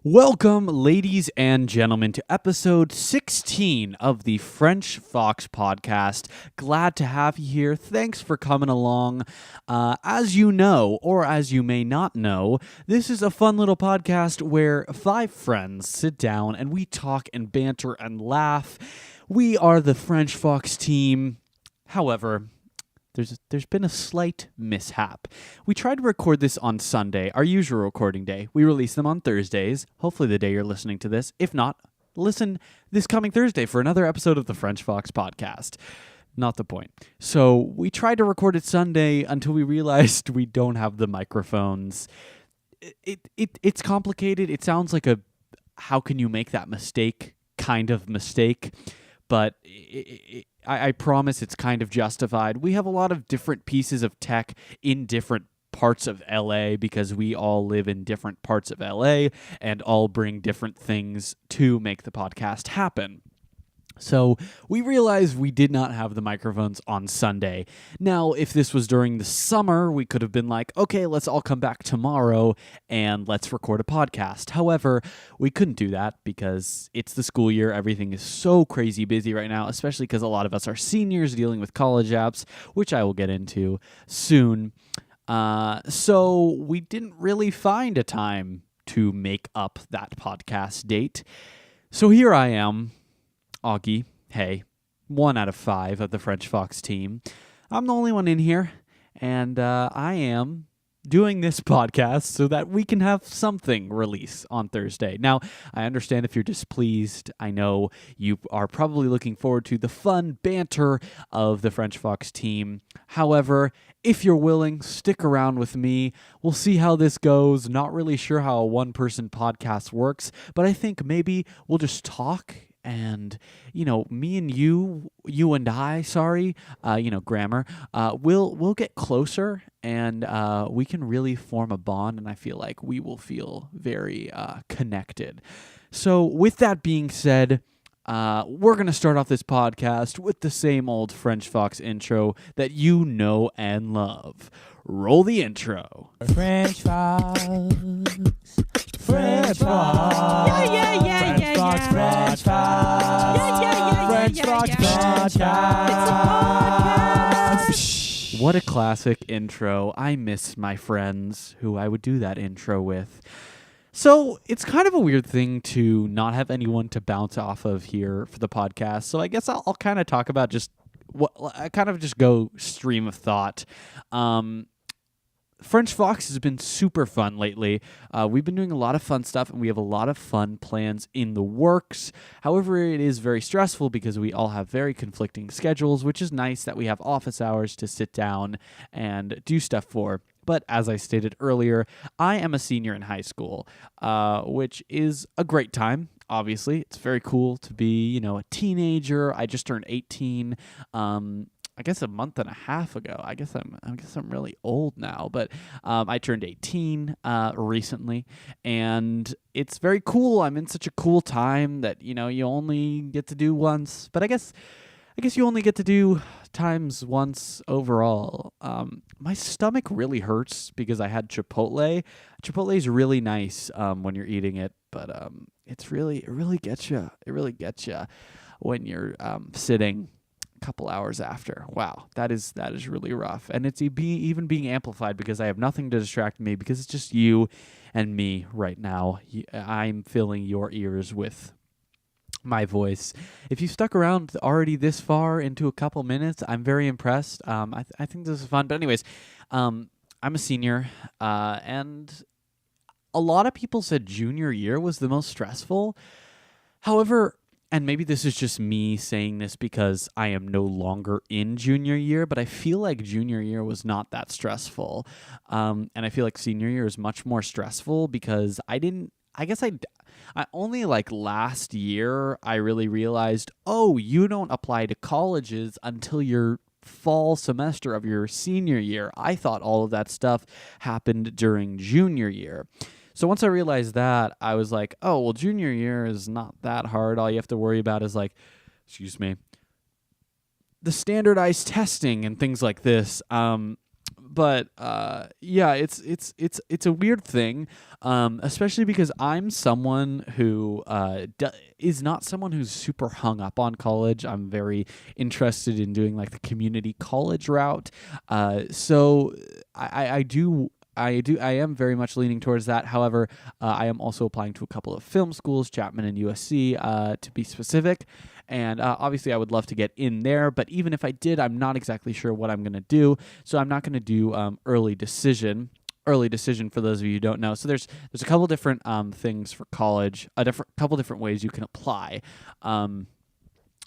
Welcome, ladies and gentlemen, to episode 16 of the French Fox podcast. Glad to have you here. Thanks for coming along. As you know, or as you may not know, this is a fun little podcast where five friends sit down and we talk and banter and laugh. We are the French Fox team. However, there's been a slight mishap. We tried to record this on Sunday, our usual recording day. We release them on Thursdays, hopefully the day you're listening to this. If not, listen this coming Thursday for another episode of the French Fox podcast. Not the point. So we tried to record it Sunday until we realized we don't have the microphones. It's complicated. It sounds like a how can you make that mistake kind of mistake, but I promise it's kind of justified. We have a lot of different pieces of tech in different parts of LA because we all live in different parts of LA and all bring different things to make the podcast happen. So we realized we did not have the microphones on Sunday. Now, if this was during the summer, we could have been like, okay, let's all come back tomorrow and let's record a podcast. However, we couldn't do that because it's the school year. Everything is so crazy busy right now, especially because a lot of us are seniors dealing with college apps, which I will get into soon. So we didn't really find a time to make up that podcast date. So here I am. Augie, hey, 1 out of 5 of the French Fox team. I'm the only one in here, and I am doing this podcast so that we can have something release on Thursday. Now, I understand if you're displeased. I know you are probably looking forward to the fun banter of the French Fox team. However, if you're willing, stick around with me. We'll see how this goes. Not really sure how a one-person podcast works, but I think maybe we'll just talk. And, me and you and I, grammar, we'll get closer and we can really form a bond. And I feel like we will feel very connected. So with that being said, we're going to start off this podcast with the same old French Fox intro that you know and love. Roll the intro. French Fox. French Fox. Yeah. French Fox. French Fox. Yeah. French Fox. It's a podcast. What a classic intro. I miss my friends who I would do that intro with. So it's kind of a weird thing to not have anyone to bounce off of here for the podcast. So I guess I'll kind of talk about just what I kind of just go stream of thought. French Fox has been super fun lately. We've been doing a lot of fun stuff, and we have a lot of fun plans in the works. However, it is very stressful because we all have very conflicting schedules, which is nice that we have office hours to sit down and do stuff for. But as I stated earlier, I am a senior in high school, which is a great time. Obviously, it's very cool to be, a teenager. I just turned 18. I guess a month and a half ago. I guess I'm really old now, but I turned 18 recently, and it's very cool. I'm in such a cool time that you only get to do once, but I guess you only get to do times once overall. My stomach really hurts because I had Chipotle. Chipotle is really nice when you're eating it, but it really gets you. It really gets you when you're sitting couple hours after. Wow, that is really rough, and it's even being amplified because I have nothing to distract me because it's just you and me right now. I'm filling your ears with my voice. If you stuck around already this far into a couple minutes, I'm very impressed. I think this is fun. But anyways, I'm a senior, and a lot of people said junior year was the most stressful. However, and maybe this is just me saying this because I am no longer in junior year, but I feel like junior year was not that stressful. And I feel like senior year is much more stressful because I only like last year I really realized, you don't apply to colleges until your fall semester of your senior year. I thought all of that stuff happened during junior year. So once I realized that, I was like, junior year is not that hard. All you have to worry about is the standardized testing and things like this. but yeah, it's a weird thing, especially because I'm someone who is not someone who's super hung up on college. I'm very interested in doing like the community college route. So I am very much leaning towards that. However, I am also applying to a couple of film schools, Chapman and USC, to be specific. And obviously, I would love to get in there. But even if I did, I'm not exactly sure what I'm going to do. So I'm not going to do early decision. Early decision, for those of you who don't know. So there's a couple different things for college, couple different ways you can apply. I'm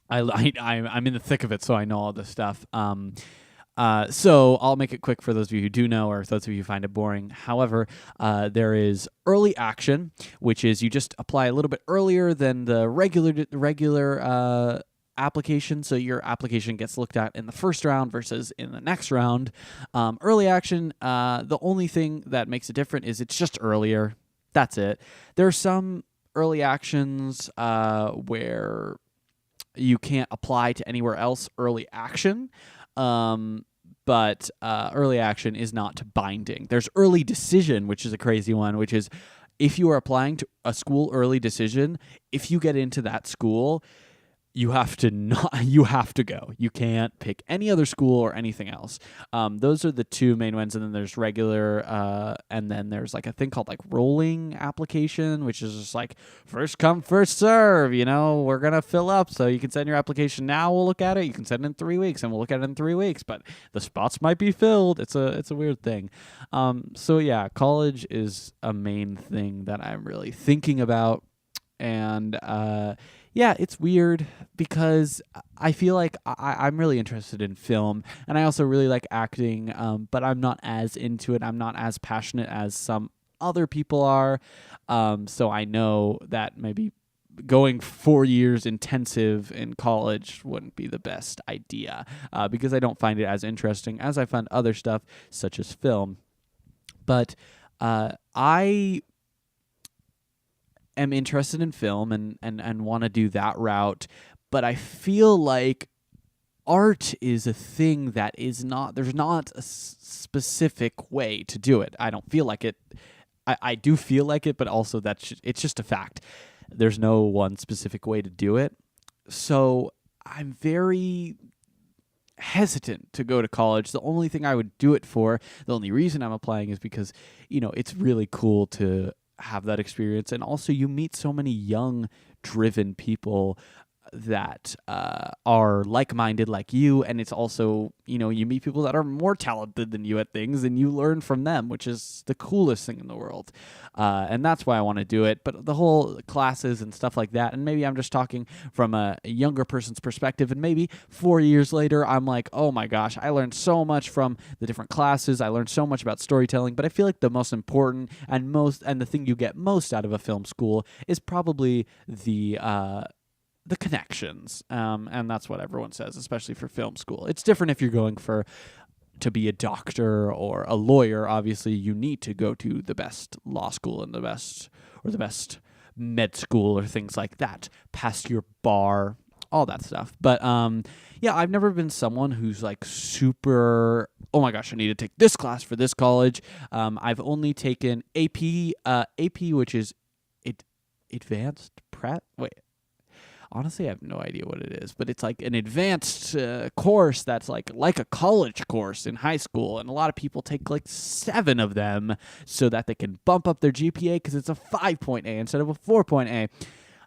in the thick of it, so I know all this stuff. So I'll make it quick for those of you who do know, or those of you who find it boring. However, there is early action, which is you just apply a little bit earlier than the regular application. So your application gets looked at in the first round versus in the next round. Early action, the only thing that makes it different is it's just earlier. That's it. There are some early actions where you can't apply to anywhere else early action. But early action is not binding. There's early decision, which is a crazy one, which is if you are applying to a school early decision, if you get into that school, you have to go. You can't pick any other school or anything else. Those are the two main ones, and then there's regular, and then there's like a thing called like rolling application, which is just like first come, first serve. We're gonna fill up, so you can send your application now. We'll look at it. You can send it in 3 weeks, and we'll look at it in 3 weeks. But the spots might be filled. It's a weird thing. So yeah, college is a main thing that I'm really thinking about, and yeah, it's weird because I feel like I'm really interested in film, and I also really like acting, but I'm not as into it. I'm not as passionate as some other people are. So I know that maybe going 4 years intensive in college wouldn't be the best idea because I don't find it as interesting as I find other stuff, such as film. But I am interested in film and want to do that route, but I feel like art is a thing that is not, there's not a specific way to do it. I don't feel like it. I do feel like it, but also it's just a fact. There's no one specific way to do it. So I'm very hesitant to go to college. The only thing I would do it for, the only reason I'm applying is because, it's really cool to have that experience, and also you meet so many young driven people that are like-minded like you, and it's also you meet people that are more talented than you at things, and you learn from them, which is the coolest thing in the world, and that's why I want to do it. But the whole classes and stuff like that, and maybe I'm just talking from a younger person's perspective, and maybe 4 years later I'm like, oh my gosh, I learned so much from the different classes, I learned so much about storytelling. But I feel like the most important and the thing you get most out of a film school is probably the connections, and that's what everyone says, especially for film school. It's different if you're going to be a doctor or a lawyer. Obviously, you need to go to the best law school and the best med school or things like that, pass your bar, all that stuff. But yeah, I've never been someone who's like super, oh my gosh, I need to take this class for this college. I've only taken AP, which is advanced prep. Wait. Honestly, I have no idea what it is, but it's like an advanced course that's like a college course in high school, and a lot of people take like 7 of them so that they can bump up their GPA because it's a 5.A instead of a 4.A.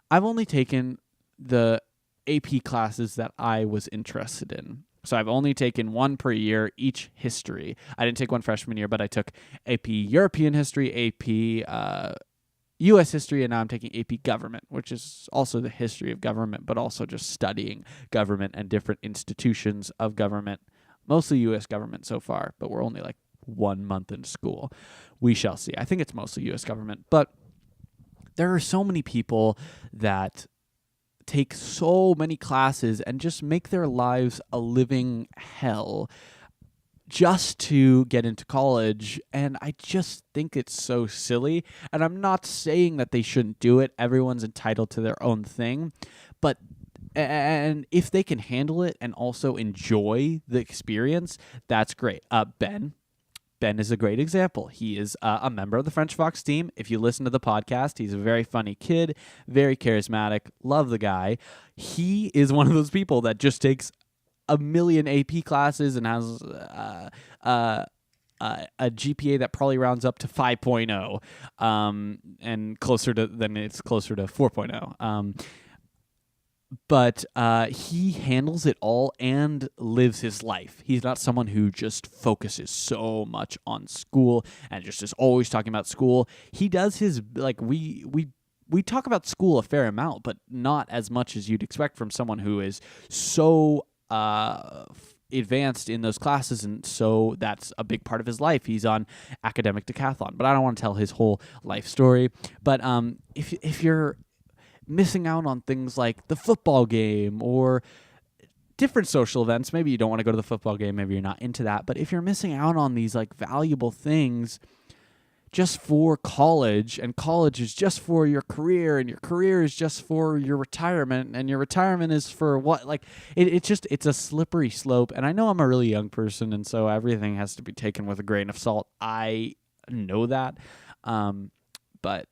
I've only taken the AP classes that I was interested in. So I've only taken one per year, each history. I didn't take one freshman year, but I took AP European History, AP U.S. history, and now I'm taking AP government, which is also the history of government, but also just studying government and different institutions of government, mostly U.S. government so far, but we're only like 1 month into school. We shall see. I think it's mostly U.S. government, but there are so many people that take so many classes and just make their lives a living hell just to get into college, and I just think it's so silly. And I'm not saying that they shouldn't do it. Everyone's entitled to their own thing, but and if they can handle it and also enjoy the experience, that's great. Ben, Ben is a great example. He is a member of the French Fox team. If you listen to the podcast, he's a very funny kid, very charismatic. Love the guy. He is one of those people that just takes a million AP classes and has a GPA that probably rounds up to 5.0, and closer to 4.0. But he handles it all and lives his life. He's not someone who just focuses so much on school and just is always talking about school. He does his, like, we talk about school a fair amount, but not as much as you'd expect from someone who is so advanced in those classes, and so that's a big part of his life. He's on academic decathlon, but I don't want to tell his whole life story. But if you're missing out on things like the football game or different social events, maybe you don't want to go to the football game, maybe you're not into that, but if you're missing out on these like valuable things just for college, and college is just for your career, and your career is just for your retirement, and your retirement is for what, like it's a slippery slope. And I know I'm a really young person, and so everything has to be taken with a grain of salt. I know that, but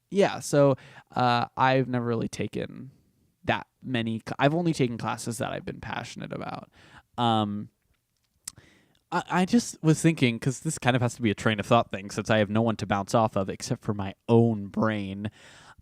yeah, so I've never really taken that many. I've only taken classes that I've been passionate about. I just was thinking, because this kind of has to be a train of thought thing, since I have no one to bounce off of except for my own brain.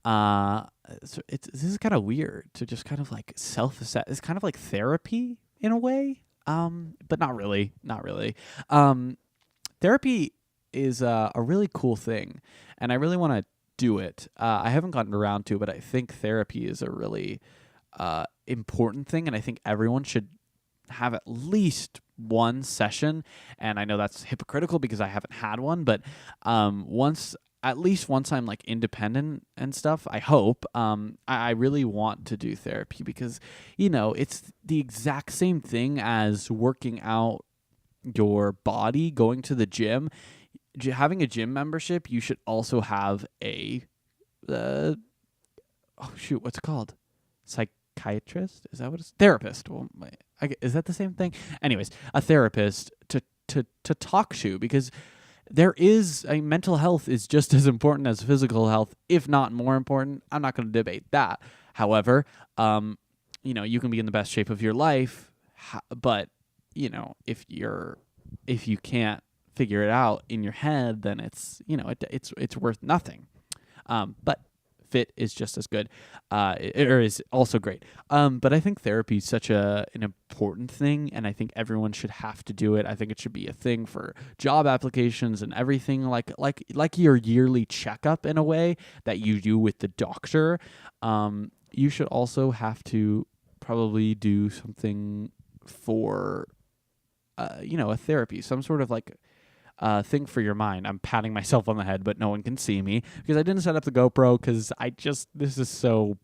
So this is kind of weird to just kind of like self-assess. It's kind of like therapy in a way, but not really. Not really. Therapy is a really cool thing, and I really want to do it. I haven't gotten around to, but I think therapy is a really important thing, and I think everyone should have at least one session. And I know that's hypocritical because I haven't had one, but at least once I'm like independent and stuff, I hope, I really want to do therapy, because, you know, it's the exact same thing as working out your body, going to the gym. Having a gym membership, you should also have a what's it called? Psychiatrist? Is that what it's? Therapist. Well, is that the same thing? Anyways, a therapist to talk to, because there is mental health is just as important as physical health, if not more important. I'm not going to debate that. However, you know, you can be in the best shape of your life, but you know, if you can't figure it out in your head, then it's, you know, it's worth nothing. But fit is just as good, or is also great. But I think therapy is such an important thing, and I think everyone should have to do it. I think it should be a thing for job applications and everything, like your yearly checkup in a way that you do with the doctor. You should also have to probably do something for, you know, a therapy, some sort of like thing for your mind. I'm patting myself on the head, but no one can see me because I didn't set up the GoPro, because this is so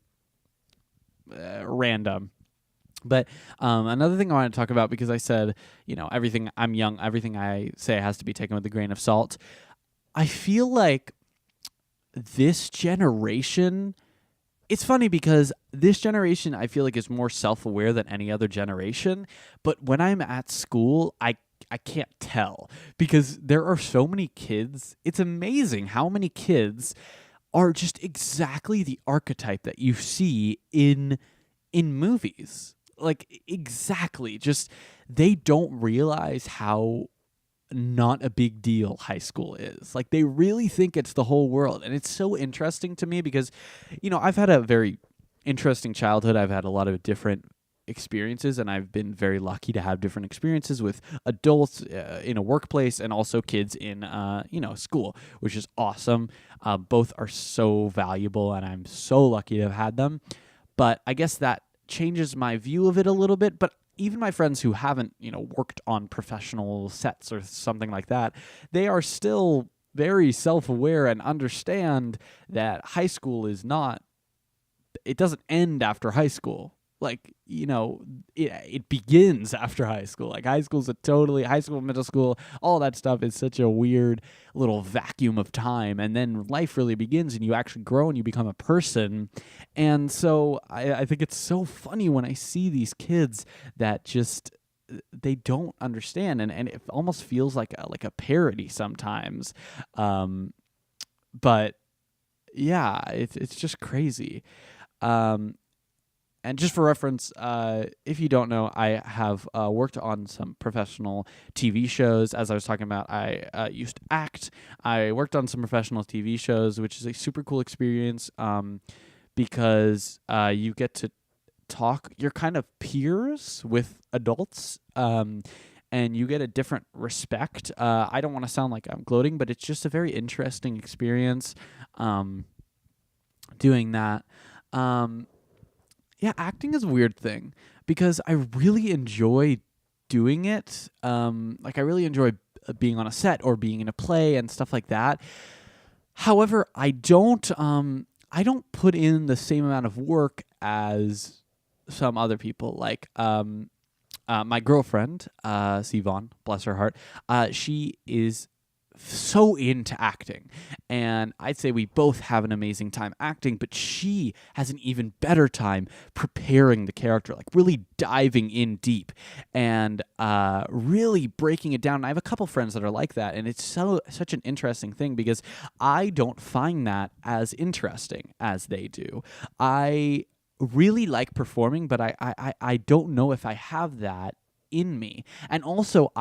random. But another thing I want to talk about, because I said, you know, everything I say has to be taken with a grain of salt. I feel like this generation, it's funny because this generation, I feel like, is more self-aware than any other generation. But when I'm at school, I can't tell, because there are so many kids. It's amazing how many kids are just exactly the archetype that you see in movies. Like, exactly. Just, they don't realize how not a big deal high school is. Like, they really think it's the whole world. And it's so interesting to me because, you know, I've had a very interesting childhood. I've had a lot of different experiences, and I've been very lucky to have different experiences with adults in a workplace, and also kids in you know, school, which is awesome. Both are so valuable, and I'm so lucky to have had them. But I guess that changes my view of it a little bit. But even my friends who haven't, you know, worked on professional sets or something like that, they are still very self-aware and understand that high school is not, it doesn't end after high school. Like, you know, it begins after high school. Like, high school, middle school, all that stuff is such a weird little vacuum of time. And then life really begins, and you actually grow and you become a person. And so I think it's so funny when I see these kids that just they don't understand, and it almost feels like a parody sometimes. But yeah, it's just crazy. Um, and just for reference, if you don't know, I have worked on some professional TV shows. As I was talking about, I used to act. I worked on some professional TV shows, which is a super cool experience because you get to talk. You're kind of peers with adults. And you get a different respect. I don't want to sound like I'm gloating, but it's just a very interesting experience doing that. Yeah, acting is a weird thing because I really enjoy doing it. Like I really enjoy being on a set or being in a play and stuff like that. However, I don't put in the same amount of work as some other people. Like my girlfriend, Sivan, bless her heart, she is so into acting, and I'd say we both have an amazing time acting, but she has an even better time preparing the character, like really diving in deep and really breaking it down. And I have a couple friends that are like that, and it's such an interesting thing because I don't find that as interesting as they do. I really like performing, but I don't know if I have that in me. And also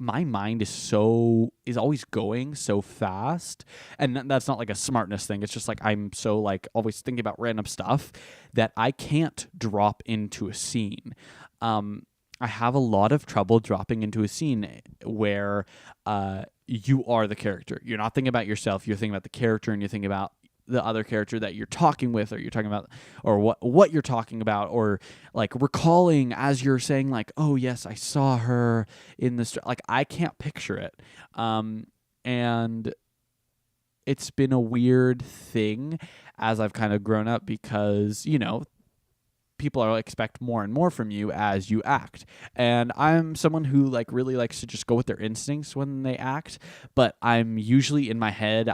my mind is always going so fast, and that's not like a smartness thing. It's just like I'm so like always thinking about random stuff that I can't drop into a scene. I have a lot of trouble dropping into a scene where you are the character. You're not thinking about yourself. You're thinking about the character, and you're thinking about the other character that you're talking with, or you're talking about, or what you're talking about, or like recalling as you're saying like, oh yes, I saw her in this. Like I can't picture it, and it's been a weird thing as I've kind of grown up because people are expect more and more from you as you act. And I'm someone who like really likes to just go with their instincts when they act, but I'm usually in my head.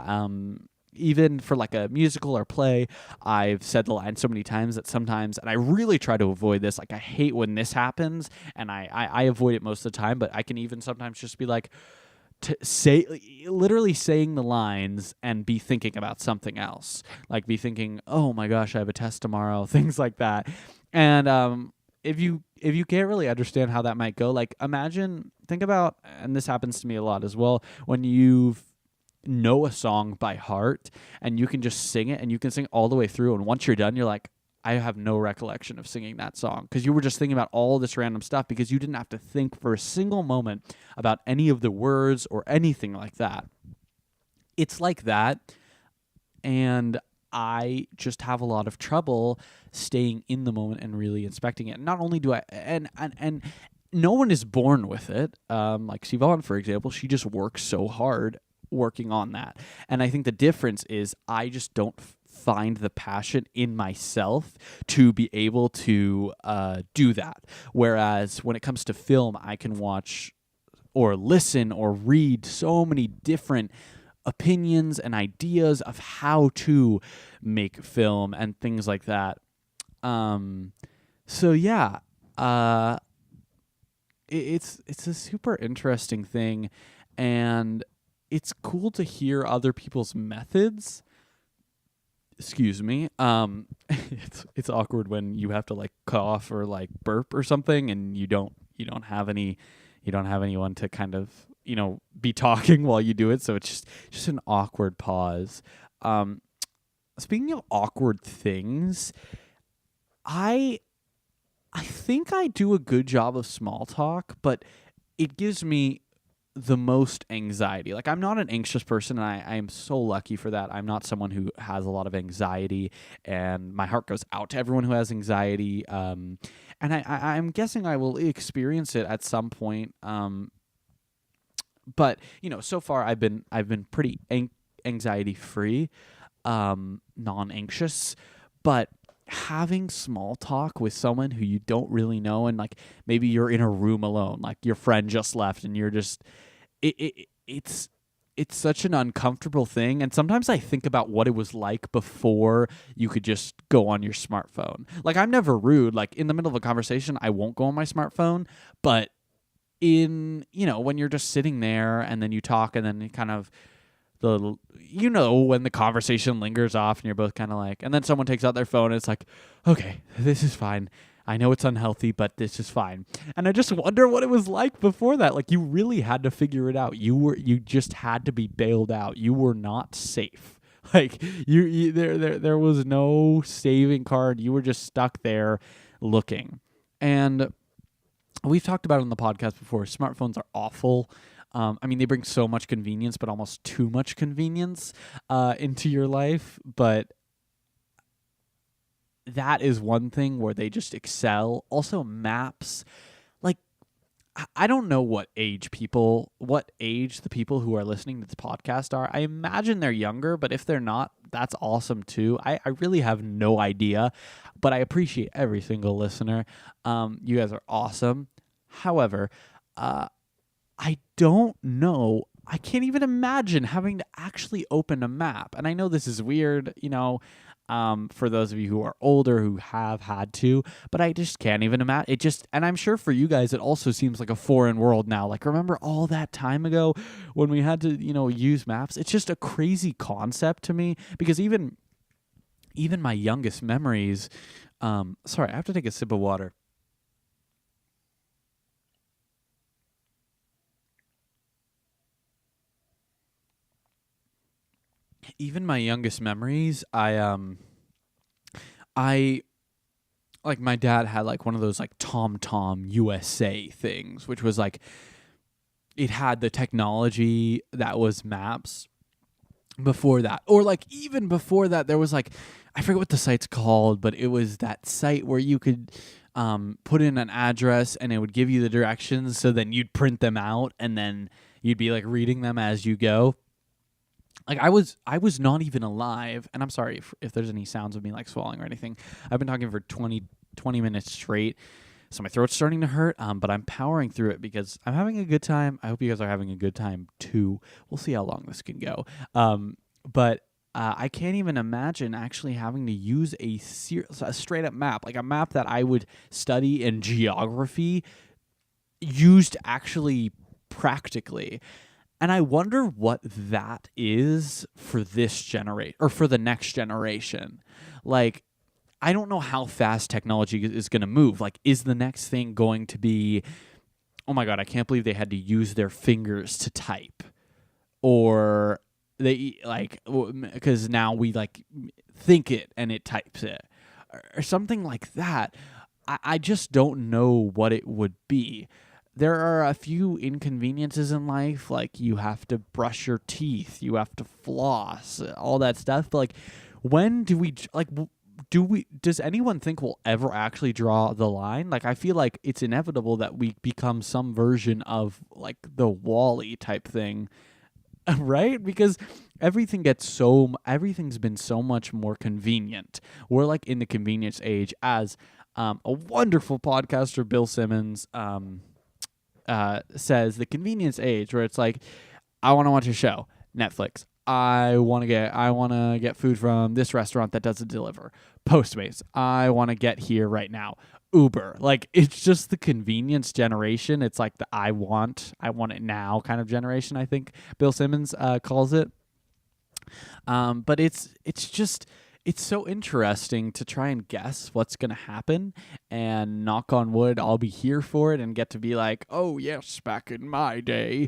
Even for like a musical or play, I've said the line so many times that sometimes, and I really try to avoid this, like I hate when this happens, and I avoid it most of the time, but I can even sometimes just be like, literally saying the lines and be thinking about something else. Like be thinking, oh my gosh, I have a test tomorrow, things like that. And if you can't really understand how that might go, like think about, and this happens to me a lot as well, when you've know a song by heart and you can just sing it and you can sing all the way through, and once you're done you're like, I have no recollection of singing that song, because you were just thinking about all this random stuff because you didn't have to think for a single moment about any of the words or anything like that. It's like that, and I just have a lot of trouble staying in the moment and really inspecting it. Not only do I and no one is born with it. Like Sivan, for example, she just works so hard working on that. And I think the difference is I just don't find the passion in myself to be able to do that. Whereas when it comes to film, I can watch or listen or read so many different opinions and ideas of how to make film and things like that. So yeah, it's a super interesting thing, and it's cool to hear other people's methods. Excuse me. It's awkward when you have to like cough or like burp or something, and you don't have anyone to kind of be talking while you do it. So it's just an awkward pause. Speaking of awkward things, I think I do a good job of small talk, but it gives me the most anxiety. Like I'm not an anxious person, and I am so lucky for that. I'm not someone who has a lot of anxiety, and my heart goes out to everyone who has anxiety. And I'm guessing I will experience it at some point. But so far I've been pretty anxiety free, non-anxious, but having small talk with someone who you don't really know, and like maybe you're in a room alone, like your friend just left, and you're just it's such an uncomfortable thing. And sometimes I think about what it was like before you could just go on your smartphone. Like I'm never rude, like in the middle of a conversation I won't go on my smartphone, but when you're just sitting there and then you talk and then you kind of when the conversation lingers off and you're both kind of like, and then someone takes out their phone and it's like, okay, this is fine. I know it's unhealthy, but this is fine. And I just wonder what it was like before that. Like, you really had to figure it out. You just had to be bailed out. You were not safe. Like, there was no saving card. You were just stuck there looking. And we've talked about it on the podcast before. Smartphones are awful. They bring so much convenience, but almost too much convenience into your life. But that is one thing where they just excel. Also, maps. Like, I don't know what age the people who are listening to this podcast are. I imagine they're younger, but if they're not, that's awesome too. I really have no idea, but I appreciate every single listener. You guys are awesome. However, I don't know. I can't even imagine having to actually open a map. And I know this is weird, for those of you who are older who have had to, but I just can't even imagine. And I'm sure for you guys, it also seems like a foreign world now. Like, remember all that time ago when we had to, use maps? It's just a crazy concept to me because even my youngest memories, sorry, I have to take a sip of water. Even my youngest memories, I like, my dad had like one of those like TomTom USA things, which was like, it had the technology that was maps. Before that, or like even before that, there was like, I forget what the site's called, but it was that site where you could put in an address and it would give you the directions, so then you'd print them out and then you'd be like reading them as you go. Like, I was not even alive, and I'm sorry if there's any sounds of me like swallowing or anything. I've been talking for 20 minutes straight, so my throat's starting to hurt, but I'm powering through it because I'm having a good time. I hope you guys are having a good time too. We'll see how long this can go. But I can't even imagine actually having to use a straight up map, like a map that I would study in geography, used actually practically. And I wonder what that is for this generation or for the next generation. Like, I don't know how fast technology is going to move. Like, is the next thing going to be, oh my God, I can't believe they had to use their fingers to type? Or they, like, because now we, like, think it and it types it. Or something like that. I just don't know what it would be. There are a few inconveniences in life, like you have to brush your teeth, you have to floss, all that stuff. But like, when do we, like, does anyone think we'll ever actually draw the line? Like, I feel like it's inevitable that we become some version of like the Wall-E type thing, right? Because everything's been so much more convenient. We're like in the convenience age, as a wonderful podcaster, Bill Simmons, says, the convenience age, where it's like, I want to watch a show, Netflix. I want to get food from this restaurant that doesn't deliver, Postmates. I want to get here right now, Uber. Like, it's just the convenience generation. It's like the I want it now kind of generation, I think Bill Simmons calls it. But it's so interesting to try and guess what's going to happen, and knock on wood, I'll be here for it and get to be like, oh yes, back in my day,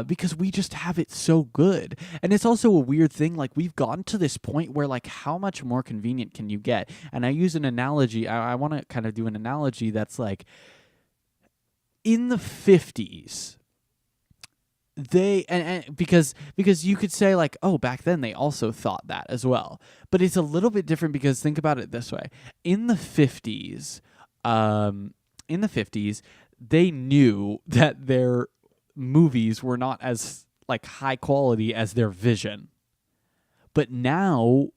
because we just have it so good. And it's also a weird thing, like, we've gotten to this point where, like, how much more convenient can you get? And I use an analogy, I want to kind of do an analogy that's like, in the 50s, because you could say, like, oh, back then they also thought that as well, but it's a little bit different, because think about it this way. In the 50s, they knew that their movies were not as, like, high quality as their vision. But now,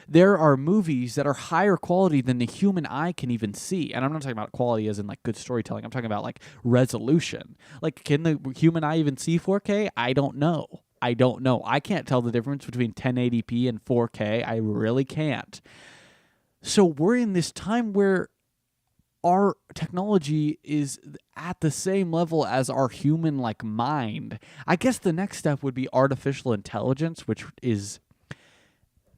there are movies that are higher quality than the human eye can even see. And I'm not talking about quality as in, like, good storytelling. I'm talking about, like, resolution. Like, can the human eye even see 4K? I don't know. I can't tell the difference between 1080p and 4K. I really can't. So we're in this time where our technology is at the same level as our human like mind. I guess the next step would be artificial intelligence, which is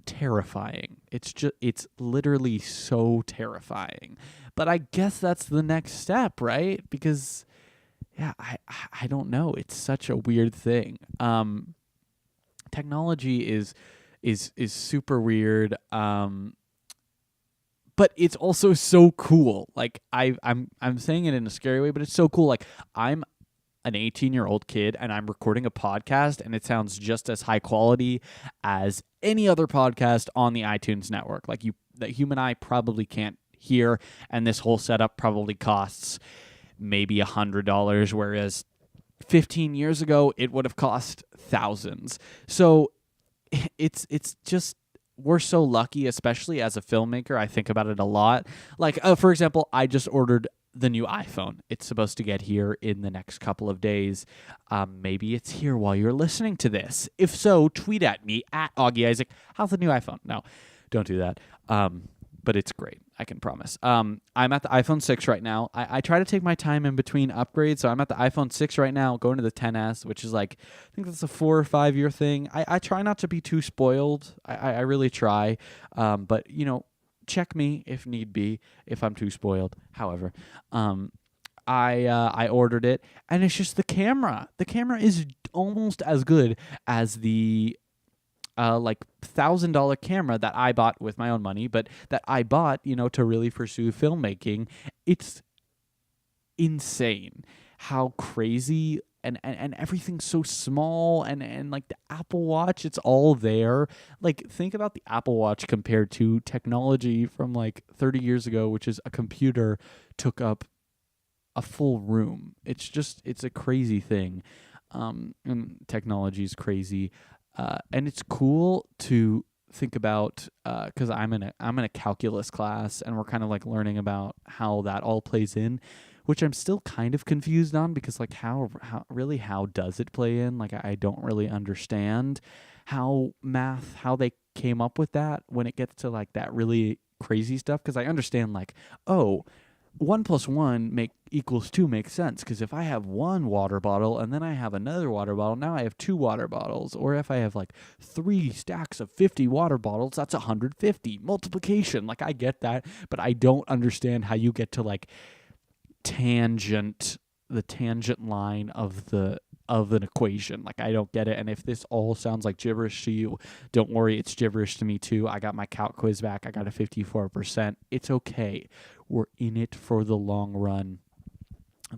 terrifying. It's literally so terrifying. But I guess that's the next step, right? Because yeah, I don't know. It's such a weird thing. Technology is super weird. But it's also so cool. Like I'm saying it in a scary way, but it's so cool. Like I'm an 18-year-old kid and I'm recording a podcast and it sounds just as high quality as any other podcast on the iTunes network. Like that human eye probably can't hear, and this whole setup probably costs maybe $100, whereas 15 years ago it would have cost thousands. So it's just we're so lucky, especially as a filmmaker. I think about it a lot. Like, for example, I just ordered the new iPhone. It's supposed to get here in the next couple of days. Maybe it's here while you're listening to this. If so, tweet at me at Augie Isaac. How's the new iPhone? No, don't do that. But it's great. I can promise. I'm at the iPhone 6 right now. I try to take my time in between upgrades. So I'm at the iPhone 6 right now, going to the 10s, which is like, I think that's a 4 or 5 year thing. I try not to be too spoiled. I really try. But, check me if need be, if I'm too spoiled. However, I ordered it, and it's just the camera. The camera is almost as good as the like $1,000 camera that I bought with my own money, but that I bought, to really pursue filmmaking. It's insane how crazy and everything's so small, and like the Apple Watch, it's all there. Like, think about the Apple Watch compared to technology from like 30 years ago, which is a computer took up a full room. It's a crazy thing. And technology is crazy. And it's cool to think about, because I'm in a calculus class, and we're kind of like learning about how that all plays in, which I'm still kind of confused on, because like how does it play in? Like I don't really understand how they came up with that when it gets to like that really crazy stuff. Because I understand like, oh, 1 + 1 equals 2 makes sense, because if I have one water bottle and then I have another water bottle, now I have 2 water bottles. Or if I have like 3 stacks of 50 water bottles, that's 150 multiplication. Like, I get that, but I don't understand how you get to like the tangent line of an equation. Like, I don't get it. And if this all sounds like gibberish to you, don't worry, it's gibberish to me too. I got my calc quiz back. I got a 54%. It's okay. We're in it for the long run.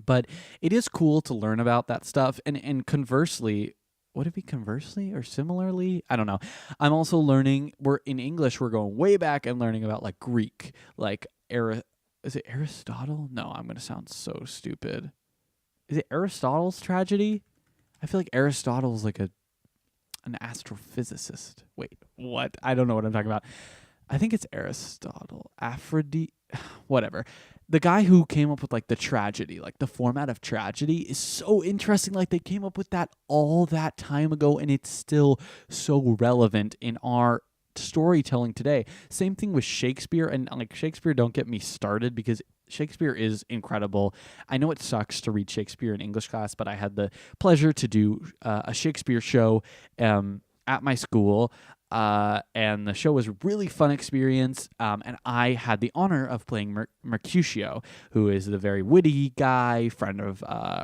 But it is cool to learn about that stuff. And conversely, would it be conversely or similarly? I don't know. I'm also learning, in English, we're going way back and learning about like Greek, like is it Aristotle? No, I'm going to sound so stupid. Is it Aristotle's tragedy? I feel like Aristotle's like an astrophysicist. Wait, what? I don't know what I'm talking about. I think it's Aristotle. Aphrodite, whatever. The guy who came up with like the tragedy, like the format of tragedy, is so interesting. Like, they came up with that all that time ago, and it's still so relevant in our storytelling today. Same thing with Shakespeare. And like, Shakespeare, don't get me started, because Shakespeare is incredible. I know it sucks to read Shakespeare in English class, but I had the pleasure to do a Shakespeare show at my school. And the show was a really fun experience. And I had the honor of playing Mercutio, who is the very witty guy, friend of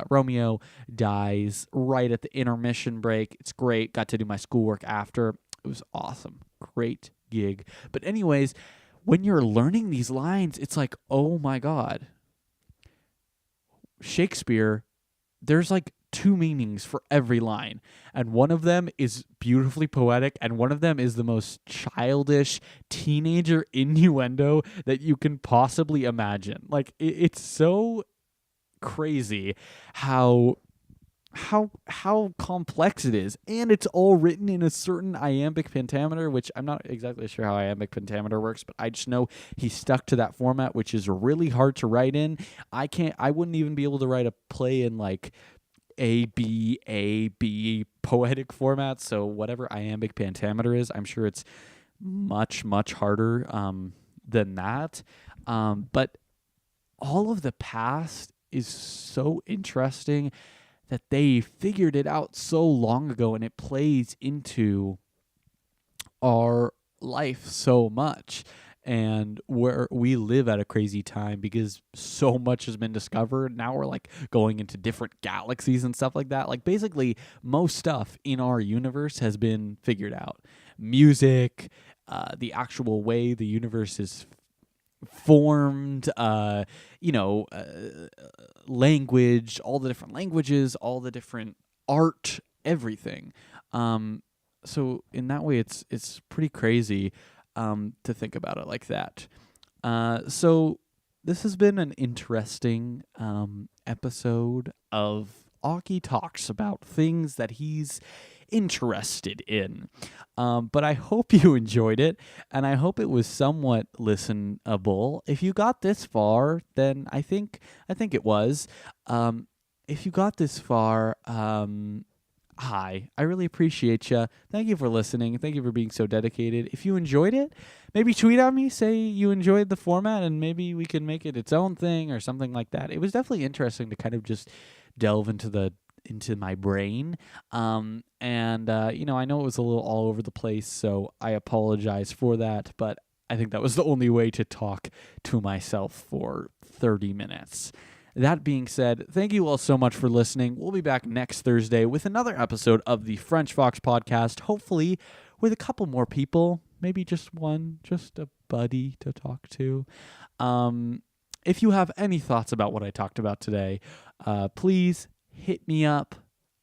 Romeo, dies right at the intermission break. It's great. Got to do my schoolwork after. It was awesome. Great gig. But anyways, when you're learning these lines, it's like, oh my God. Shakespeare, there's like 2 meanings for every line, and one of them is beautifully poetic, and one of them is the most childish teenager innuendo that you can possibly imagine. Like, it's so crazy how complex it is, and it's all written in a certain iambic pentameter, which I'm not exactly sure how iambic pentameter works, but I just know he stuck to that format, which is really hard to write in. I wouldn't even be able to write a play in like A B poetic format. So whatever iambic pentameter is, I'm sure it's much harder than that. But all of the past is so interesting that they figured it out so long ago, and it plays into our life so much. And where we live at a crazy time because so much has been discovered. Now we're like going into different galaxies and stuff like that. Like basically most stuff in our universe has been figured out. Music, the actual way the universe is formed, language, all the different languages, all the different art, everything. So in that way, it's pretty crazy to think about it like that. So this has been an interesting episode of Augie Talks about things that he's interested in. But I hope you enjoyed it, and I hope it was somewhat listenable. If you got this far, then I think it was. If you got this far, hi, I really appreciate you. Thank you for listening. Thank you for being so dedicated. If you enjoyed it, maybe tweet at me, say you enjoyed the format, and maybe we can make it its own thing or something like that. It was definitely interesting to kind of just delve into my brain. I know it was a little all over the place, so I apologize for that, but I think that was the only way to talk to myself for 30 minutes. That being said, thank you all so much for listening. We'll be back next Thursday with another episode of the French Fox Podcast, hopefully with a couple more people, maybe just one, just a buddy to talk to. If you have any thoughts about what I talked about today, please hit me up,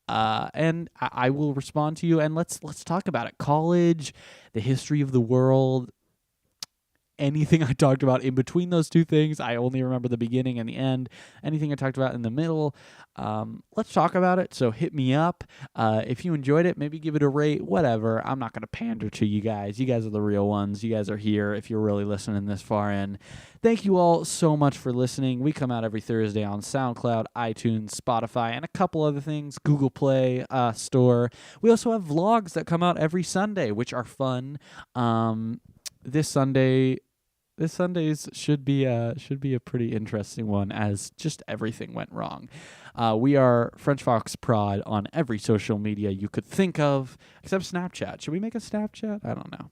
and I will respond to you, and let's talk about it. College, the history of the world, anything I talked about in between those two things. I only remember the beginning and the end. Anything I talked about in the middle, let's talk about it. So hit me up. If you enjoyed it, maybe give it a rate, whatever. I'm not going to pander to you guys. You guys are the real ones. You guys are here if you're really listening this far in. Thank you all so much for listening. We come out every Thursday on SoundCloud, iTunes, Spotify, and a couple other things, Google Play Store. We also have vlogs that come out every Sunday, which are fun. This Sunday's should be a pretty interesting one, as just everything went wrong. We are French Fox Prod on every social media you could think of, except Snapchat. Should we make a Snapchat? I don't know.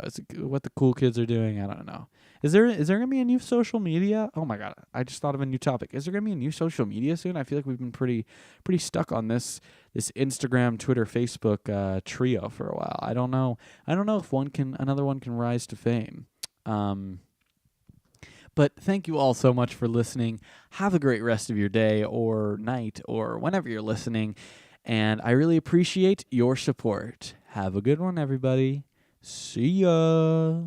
Is it what the cool kids are doing? I don't know. Is there gonna be a new social media? Oh my god! I just thought of a new topic. Is there gonna be a new social media soon? I feel like we've been pretty stuck on this Instagram, Twitter, Facebook trio for a while. I don't know if another one can rise to fame. But thank you all so much for listening. Have a great rest of your day or night or whenever you're listening. And I really appreciate your support. Have a good one, everybody. See ya.